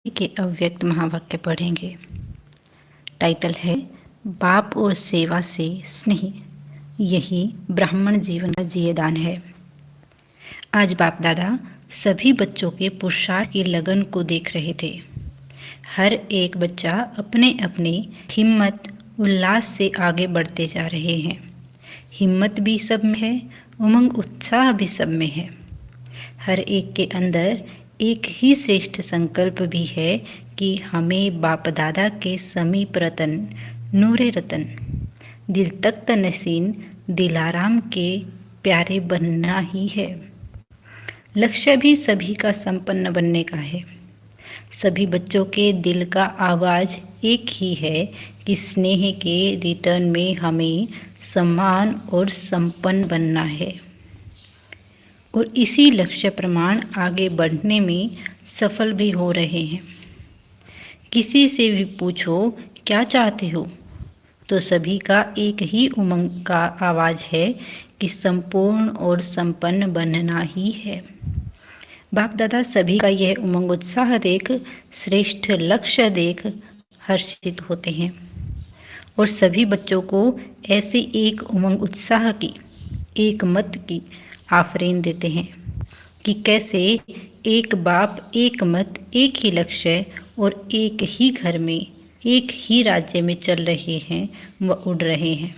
के अव्यक्त महावाक्य पढ़ेंगे। टाइटल है बाप और सेवा से स्नेह, यही ब्राह्मण जीवन का जीवदान है। आज बाप दादा सभी बच्चों के पुरुषार्थ की लगन को देख रहे थे। हर एक बच्चा अपने अपने हिम्मत उल्लास से आगे बढ़ते जा रहे हैं। हिम्मत भी सब में है, उमंग उत्साह भी सब में है। हर एक के अंदर एक ही श्रेष्ठ संकल्प भी है कि हमें बाप दादा के समीप रतन नूरे रतन दिल तख्त नसीन दिलाराम के प्यारे बनना ही है। लक्ष्य भी सभी का संपन्न बनने का है। सभी बच्चों के दिल का आवाज़ एक ही है कि स्नेह के रिटर्न में हमें सम्मान और संपन्न बनना है और इसी लक्ष्य प्रमाण आगे बढ़ने में सफल भी हो रहे हैं। किसी से भी पूछो क्या चाहते हो तो सभी का एक ही उमंग का आवाज़ है कि संपूर्ण और संपन्न बनना ही है। बाप दादा सभी का यह उमंग उत्साह देख, श्रेष्ठ लक्ष्य देख हर्षित होते हैं और सभी बच्चों को ऐसे एक उमंग उत्साह की, एक मत की आफरीन देते हैं कि कैसे एक बाप, एक मत, एक ही लक्ष्य और एक ही घर में, एक ही राज्य में चल रहे हैं व उड़ रहे हैं।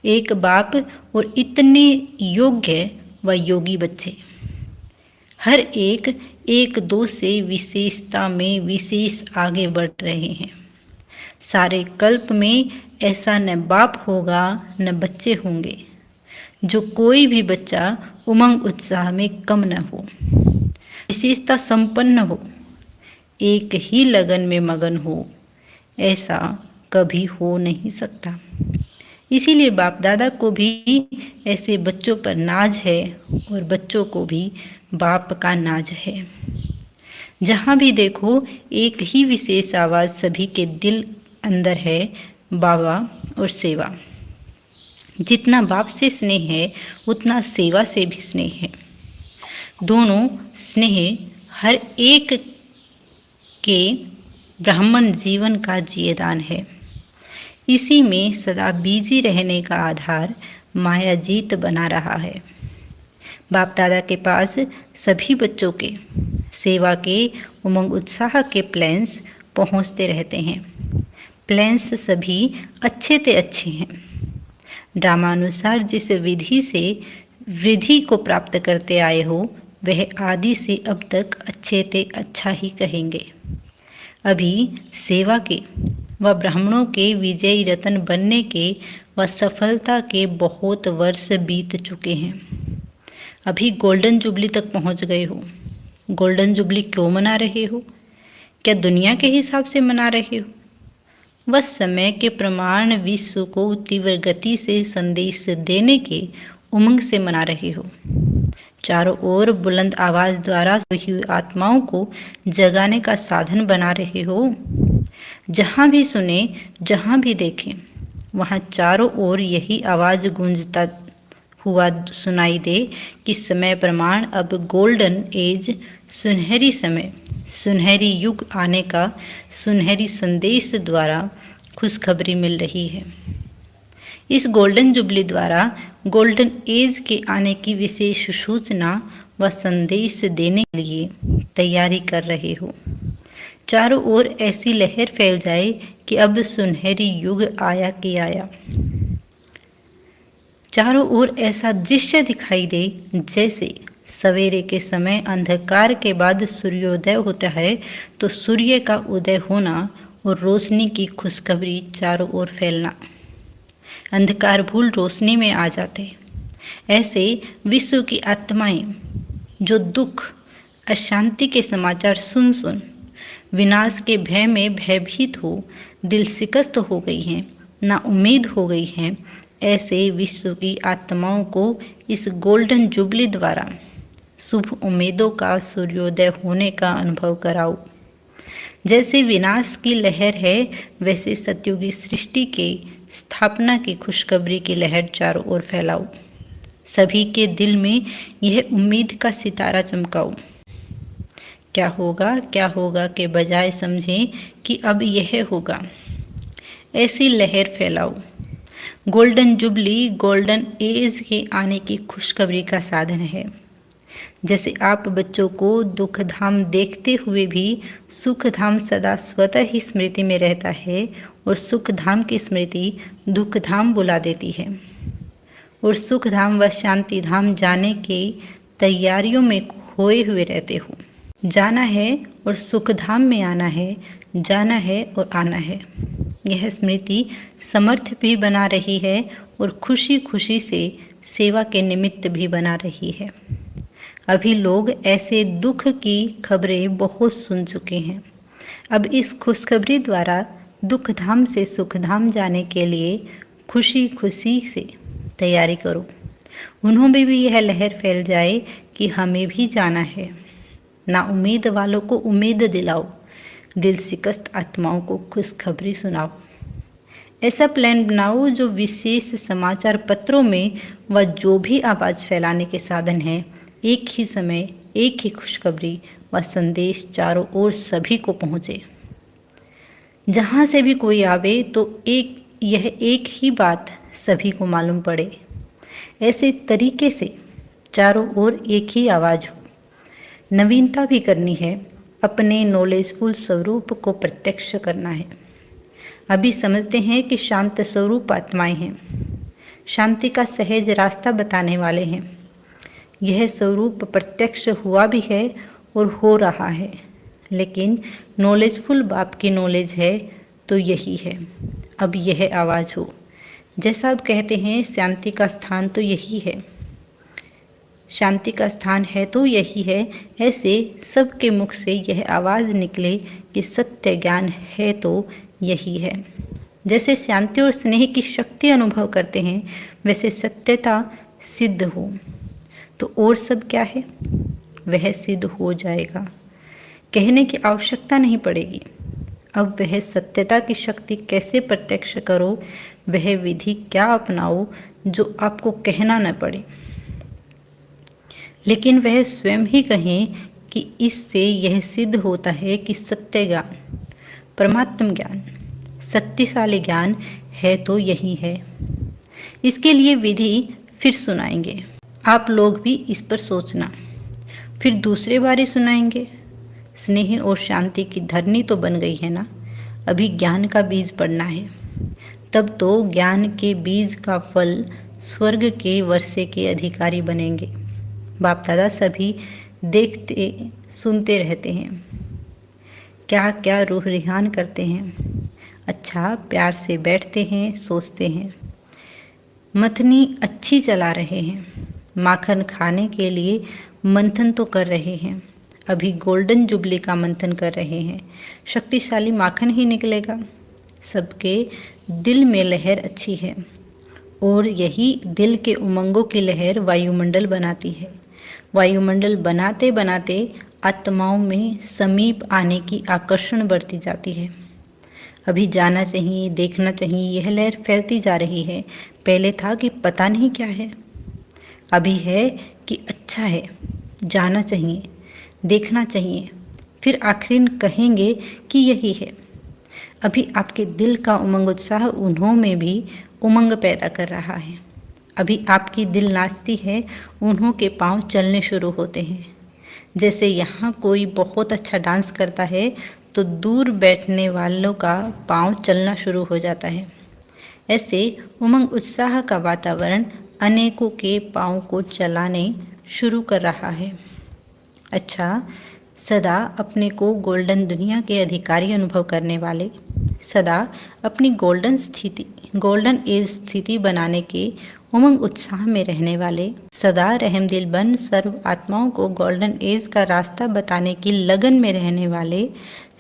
एक बाप और इतने योग्य व योगी बच्चे, हर एक एक दो से विशेषता में विशेष आगे बढ़ रहे हैं। सारे कल्प में ऐसा न बाप होगा न बच्चे होंगे जो कोई भी बच्चा उमंग उत्साह में कम न हो, विशेषता संपन्न हो, एक ही लगन में मगन हो। ऐसा कभी हो नहीं सकता। इसीलिए बाप दादा को भी ऐसे बच्चों पर नाज है और बच्चों को भी बाप का नाज है। जहाँ भी देखो एक ही विशेष आवाज़ सभी के दिल अंदर है, बाबा और सेवा। जितना बाप से स्नेह है उतना सेवा से भी स्नेह है। दोनों स्नेह हर एक के ब्राह्मण जीवन का जीवदान है। इसी में सदा बिजी रहने का आधार माया जीत बना रहा है। बाप दादा के पास सभी बच्चों के सेवा के उमंग उत्साह के प्लान्स पहुंचते रहते हैं। प्लान्स सभी अच्छे से अच्छे हैं। ड्रामानुसार जिस विधि से वृद्धि को प्राप्त करते आए हो वह आदि से अब तक अच्छे से अच्छा ही कहेंगे। अभी सेवा के व ब्राह्मणों के विजयी रतन बनने के व सफलता के बहुत वर्ष बीत चुके हैं। अभी गोल्डन जुबली तक पहुंच गए हो। गोल्डन जुबली क्यों मना रहे हो? क्या दुनिया के हिसाब से मना रहे हो? बस समय के प्रमाण विश्व को तीव्र गति से संदेश देने के उमंग से मना रहे हो। चारों ओर बुलंद आवाज द्वारा हुई आत्माओं को जगाने का साधन बना रहे हो। जहाँ भी सुने, जहाँ भी देखें, वहाँ चारों ओर यही आवाज़ गूंजता हुआ सुनाई दे कि समय प्रमाण अब गोल्डन एज, सुनहरी समय, सुनहरी युग आने का सुनहरी संदेश द्वारा खुशखबरी मिल रही है। इस गोल्डन जुबली द्वारा गोल्डन एज के आने की विशेष सूचना व संदेश देने के लिए तैयारी कर रहे हो। चारों ओर ऐसी लहर फैल जाए कि अब सुनहरी युग आया कि आया। चारों ओर ऐसा दृश्य दिखाई दे जैसे सवेरे के समय अंधकार के बाद सूर्योदय होता है तो सूर्य का उदय होना और रोशनी की खुशखबरी चारों ओर फैलना। अंधकार भूल रोशनी में आ जाते। ऐसे विश्व की आत्माएं जो दुख, अशांति के समाचार सुन सुन विनाश के भय में भयभीत हो दिल शिकस्त हो गई हैं, ना उम्मीद हो गई हैं, ऐसे विश्व की आत्माओं को इस गोल्डन जुबली द्वारा शुभ उम्मीदों का सूर्योदय होने का अनुभव कराओ। जैसे विनाश की लहर है वैसे सत्युगी सृष्टि के स्थापना की खुशखबरी की लहर चारों ओर फैलाओ। सभी के दिल में यह उम्मीद का सितारा चमकाओ क्या होगा के बजाय समझें कि अब यह होगा। ऐसी लहर फैलाओ। गोल्डन जुबली गोल्डन एज के आने की खुशखबरी का साधन है। जैसे आप बच्चों को दुख धाम देखते हुए भी सुख धाम सदा स्वतः ही स्मृति में रहता है और सुख धाम की स्मृति दुख धाम बुला देती है। और सुख धाम व शांति धाम जाने की तैयारियों में खोए हुए रहते हो। जाना है और सुख धाम में आना है, जाना है और आना है। यह स्मृति समर्थ भी बना रही है और खुशी खुशी से सेवा के निमित्त भी बना रही है। अभी लोग ऐसे दुख की खबरें बहुत सुन चुके हैं। अब इस खुशखबरी द्वारा दुख धाम से सुख धाम जाने के लिए खुशी खुशी से तैयारी करो। उन्होंने भी यह लहर फैल जाए कि हमें भी जाना है। ना उम्मीद वालों को उम्मीद दिलाओ, दिल शिकस्त आत्माओं को खुशखबरी सुनाओ। ऐसा प्लान बनाओ जो विशेष समाचार पत्रों में व जो भी आवाज़ फैलाने के साधन हैं, एक ही समय एक ही खुशखबरी व संदेश चारों ओर सभी को पहुँचे। जहाँ से भी कोई आवे तो यह एक ही बात सभी को मालूम पड़े। ऐसे तरीके से चारों ओर एक ही आवाज़ हो। नवीनता भी करनी है, अपने नॉलेजफुल स्वरूप को प्रत्यक्ष करना है। अभी समझते हैं कि शांत स्वरूप आत्माएं हैं, शांति का सहज रास्ता बताने वाले हैं। यह स्वरूप प्रत्यक्ष हुआ भी है और हो रहा है, लेकिन नॉलेजफुल बाप की नॉलेज है तो यही है। अब यह आवाज़ हो, जैसा आप कहते हैं शांति का स्थान तो यही है, शांति का स्थान है तो यही है। ऐसे सबके मुख से यह आवाज़ निकले कि सत्य ज्ञान है तो यही है। जैसे शांति और स्नेह की शक्ति अनुभव करते हैं, वैसे सत्यता सिद्ध हो तो और सब क्या है वह सिद्ध हो जाएगा। कहने की आवश्यकता नहीं पड़ेगी। अब वह सत्यता की शक्ति कैसे प्रत्यक्ष करो, वह विधि क्या अपनाओ जो आपको कहना न पड़े, लेकिन वह स्वयं ही कहें कि इससे यह सिद्ध होता है कि सत्य ज्ञान, परमात्म ज्ञान, शक्तिशाली ज्ञान है तो यही है। इसके लिए विधि फिर सुनाएंगे, आप लोग भी इस पर सोचना, फिर दूसरे बारे सुनाएंगे। स्नेह और शांति की धरनी तो बन गई है ना, अभी ज्ञान का बीज पड़ना है। तब तो ज्ञान के बीज का फल स्वर्ग के वर्षे के अधिकारी बनेंगे। बाप दादा सभी देखते सुनते रहते हैं, क्या क्या रूह रिहान करते हैं। अच्छा प्यार से बैठते हैं, सोचते हैं, मथनी अच्छी चला रहे हैं, माखन खाने के लिए मंथन तो कर रहे हैं। अभी गोल्डन जुबली का मंथन कर रहे हैं, शक्तिशाली माखन ही निकलेगा। सबके दिल में लहर अच्छी है और यही दिल के उमंगों की लहर वायुमंडल बनाती है। वायुमंडल बनाते बनाते आत्माओं में समीप आने की आकर्षण बढ़ती जाती है। अभी जाना चाहिए, देखना चाहिए, यह लहर फैलती जा रही है। पहले था कि पता नहीं क्या है, अभी है कि अच्छा है, जाना चाहिए, देखना चाहिए, फिर आखिर कहेंगे कि यही है। अभी आपके दिल का उमंग उत्साह उन्हों में भी उमंग पैदा कर रहा है। अभी आपकी दिल नाचती है, उन्हों के पांव चलने शुरू होते हैं। जैसे यहाँ कोई बहुत अच्छा डांस करता है तो दूर बैठने वालों का पांव चलना शुरू हो जाता है। ऐसे उमंग उत्साह का वातावरण अनेकों के पांव को चलाने शुरू कर रहा है। अच्छा, सदा अपने को गोल्डन दुनिया के अधिकारी अनुभव करने वाले, सदा अपनी गोल्डन एज स्थिति बनाने के उमंग उत्साह में रहने वाले, सदा रहमदिल बन सर्व आत्माओं को गोल्डन एज का रास्ता बताने की लगन में रहने वाले,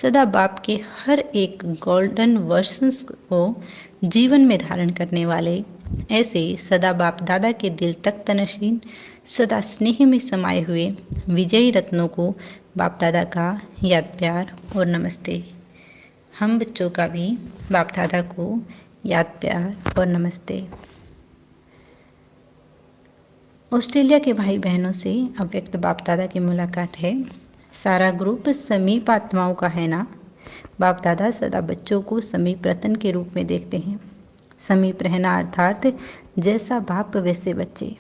सदा बाप के हर एक गोल्डन वर्शंस को जीवन में धारण करने वाले, ऐसे सदा बाप दादा के दिल तक तनशीन, सदा स्नेह में समाये हुए विजयी रत्नों को बाप दादा का याद प्यार और नमस्ते। हम बच्चों का भी बाप दादा को याद प्यार और नमस्ते। ऑस्ट्रेलिया के भाई बहनों से अव्यक्त बाप दादा की मुलाकात है। सारा ग्रुप समीप आत्माओं का है ना। बाप दादा सदा बच्चों को समीप रतन के रूप में देखते हैं। समीप रहना अर्थात जैसा बाप वैसे बच्चे,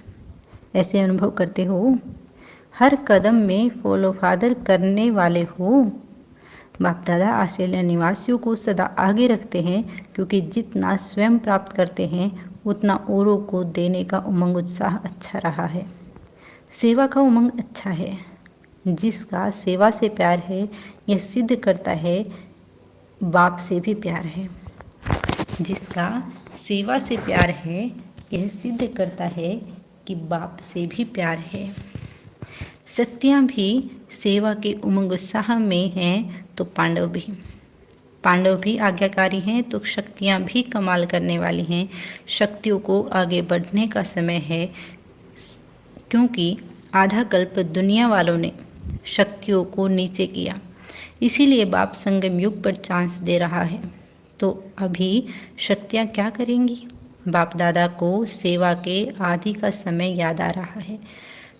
ऐसे अनुभव करते हो। हर कदम में फॉलो फादर करने वाले हो। बाप दादा ऑस्ट्रेलिया निवासियों को सदा आगे रखते हैं, क्योंकि जितना स्वयं प्राप्त करते हैं उतना औरों को देने का उमंग उत्साह अच्छा रहा है। सेवा का उमंग अच्छा है। जिसका सेवा से प्यार है यह सिद्ध करता है बाप से भी प्यार है। जिसका सेवा से प्यार है यह सिद्ध करता है कि बाप से भी प्यार है। शक्तियाँ भी सेवा के उमंग उत्साह में हैं तो पांडव भी आज्ञाकारी हैं तो शक्तियाँ भी कमाल करने वाली हैं। शक्तियों को आगे बढ़ने का समय है, क्योंकि आधा कल्प दुनिया वालों ने शक्तियों को नीचे किया, इसीलिए बाप संगम युग पर चांस दे रहा है। तो अभी शक्तियाँ क्या करेंगी? बाप दादा को सेवा के आदि का समय याद आ रहा है।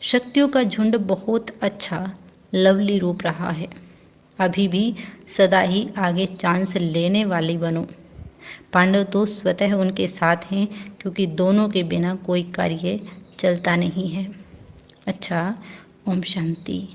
शक्तियों का झुंड बहुत अच्छा लवली रूप रहा है। अभी भी सदा ही आगे चांस लेने वाली बनो। पांडव तो स्वतः उनके साथ हैं, क्योंकि दोनों के बिना कोई कार्य चलता नहीं है। अच्छा, ओम शांति।